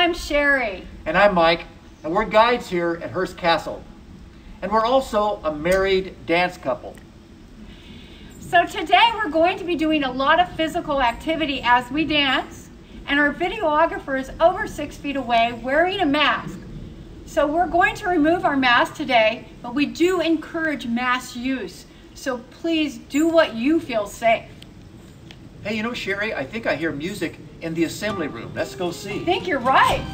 I'm Shari. And I'm Mike, and we're guides here at Hearst Castle. And we're also a married dance couple. So today we're going to be doing a lot of physical activity as we dance, and our videographer is over 6 feet away wearing a mask. So we're going to remove our mask today, but we do encourage mask use. So please do what you feel safe. Hey, you know, Shari, I think I hear music in the assembly room. Let's go see. I think you're right.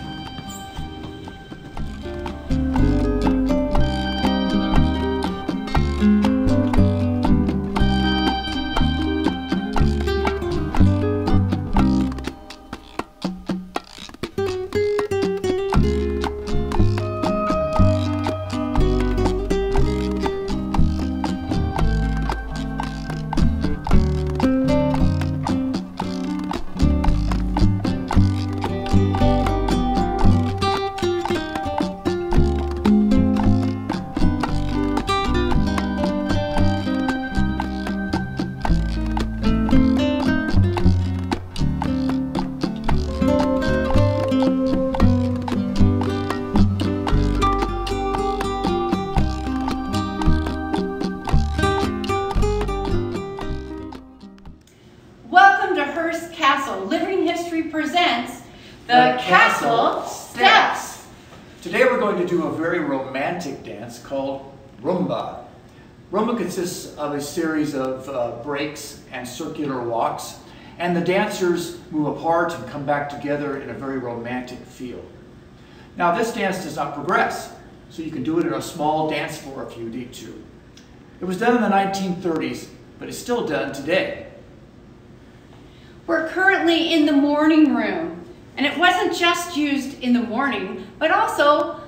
Welcome to Hearst Castle. Living History presents the Castle Steps. Today we're going to do a very romantic dance called Rumba. Rumba consists of a series of breaks and circular walks, and the dancers move apart and come back together in a very romantic feel. Now this dance does not progress, so you can do it in a small dance floor if you need to. It was done in the 1930s, but it's still done today. We're currently in the morning room, and it wasn't just used in the morning, but also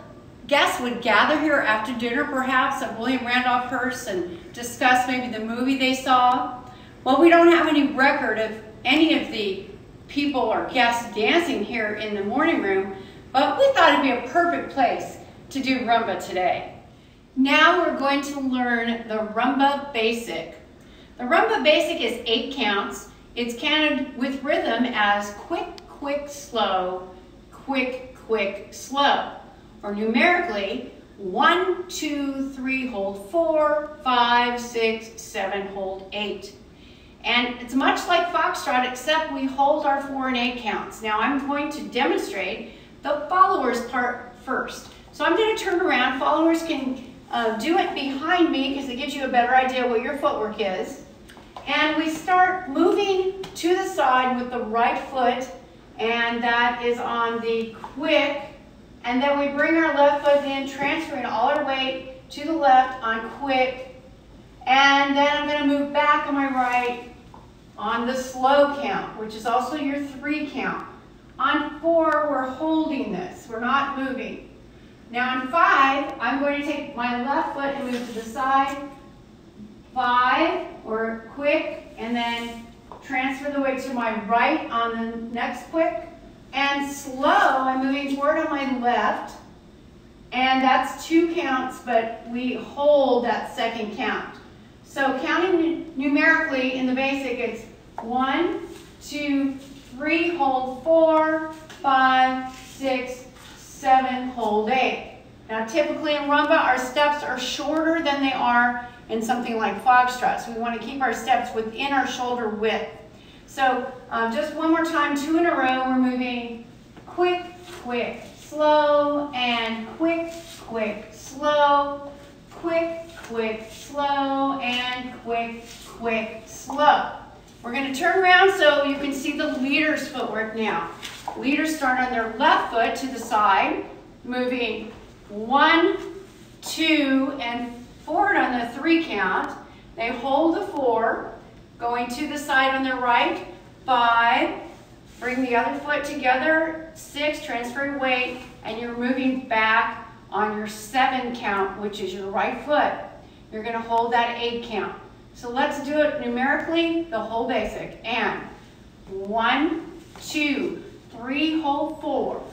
guests would gather here after dinner perhaps at William Randolph Hearst and discuss maybe the movie they saw. Well, we don't have any record of any of the people or guests dancing here in the morning room, but we thought it'd be a perfect place to do Rumba today. Now we're going to learn the Rumba Basic. The Rumba Basic is 8 counts. It's counted with rhythm as quick, quick, slow, quick, quick, slow. Or numerically, 1, 2, 3, hold 4, 5, 6, 7, hold 8. And it's much like Foxtrot, except we hold our 4 and 8 counts. Now I'm going to demonstrate the followers part first. So I'm going to turn around. Followers can do it behind me because it gives you a better idea what your footwork is. And we start moving to the side with the right foot, and that is on the quick. And then we bring our left foot in, transferring all our weight to the left on quick. And then I'm going to move back on my right on the slow count, which is also your 3 count. On 4, we're holding this. We're not moving. Now on 5, I'm going to take my left foot and move to the side. 5, or quick, and then transfer the weight to my right on the next quick. And slow, I'm moving forward on my left, and that's 2 counts, but we hold that 2nd count. So counting numerically in the basic, it's 1, 2, 3, hold 4, 5, 6, 7, hold 8. Now typically in Rumba, our steps are shorter than they are in something like Foxtrot. So we want to keep our steps within our shoulder width. So just one more time, 2 in a row. We're moving quick, quick, slow, and quick, quick, slow, quick, quick, slow, and quick, quick, slow. We're going to turn around so you can see the leader's footwork now. Leaders start on their left foot to the side, moving 1, 2, and forward on the 3 count. They hold the 4, going to the side on their right, 5, bring the other foot together, 6, transfer weight, and you're moving back on your 7 count, which is your right foot. You're going to hold that 8 count. So let's do it numerically, the whole basic. And 1, 2, 3, hold 4,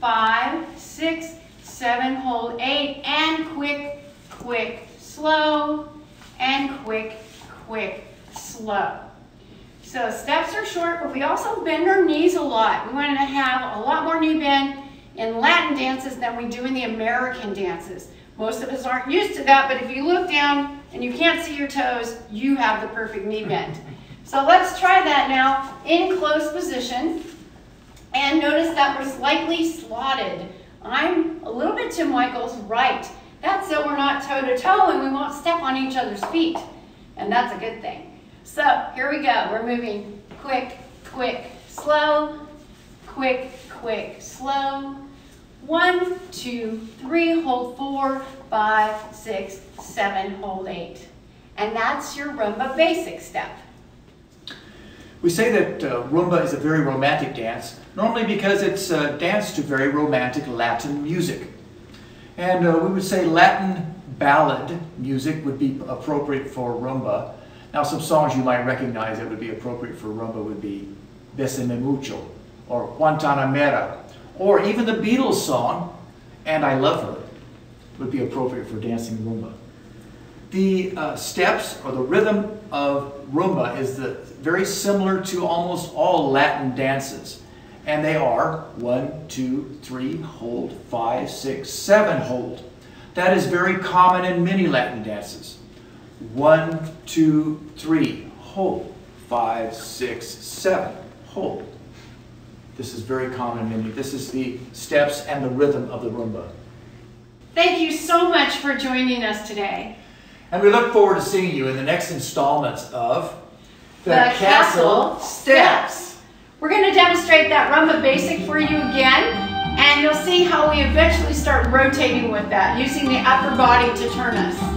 5, 6, 7, hold 8, and quick, quick, slow, and quick, quick, slow. So steps are short, but we also bend our knees a lot. We want to have a lot more knee bend in Latin dances than we do in the American dances. Most of us aren't used to that, but if you look down and you can't see your toes, you have the perfect knee bend. So let's try that now in closed position. And notice that we're slightly slotted. I'm a little bit to Michael's right. That's so we're not toe to toe and we won't step on each other's feet. And that's a good thing. So here we go. We're moving quick, quick, slow, quick, quick, slow. 1, 2, 3, hold 4, 5, 6, 7, hold 8. And that's your Rumba basic step. We say that Rumba is a very romantic dance, normally because it's danced to very romantic Latin music. And we would say Latin ballad music would be appropriate for Rumba. Now some songs you might recognize that would be appropriate for Rumba would be Bésame Mucho, or Guantanamera, or even the Beatles song, And I Love Her, would be appropriate for dancing Rumba. The steps or the rhythm of Rumba is very similar to almost all Latin dances. And they are 1, 2, 3, hold, 5, 6, 7, hold. That is very common in many Latin dances. 1, 2, 3, hold, 5, 6, 7, hold. This is very common in many. This is the steps and the rhythm of the Rumba. Thank you so much for joining us today. And we look forward to seeing you in the next installments of The Castle Steps. We're going to demonstrate that Rumba basic for you again, and you'll see how we eventually start rotating with that, using the upper body to turn us.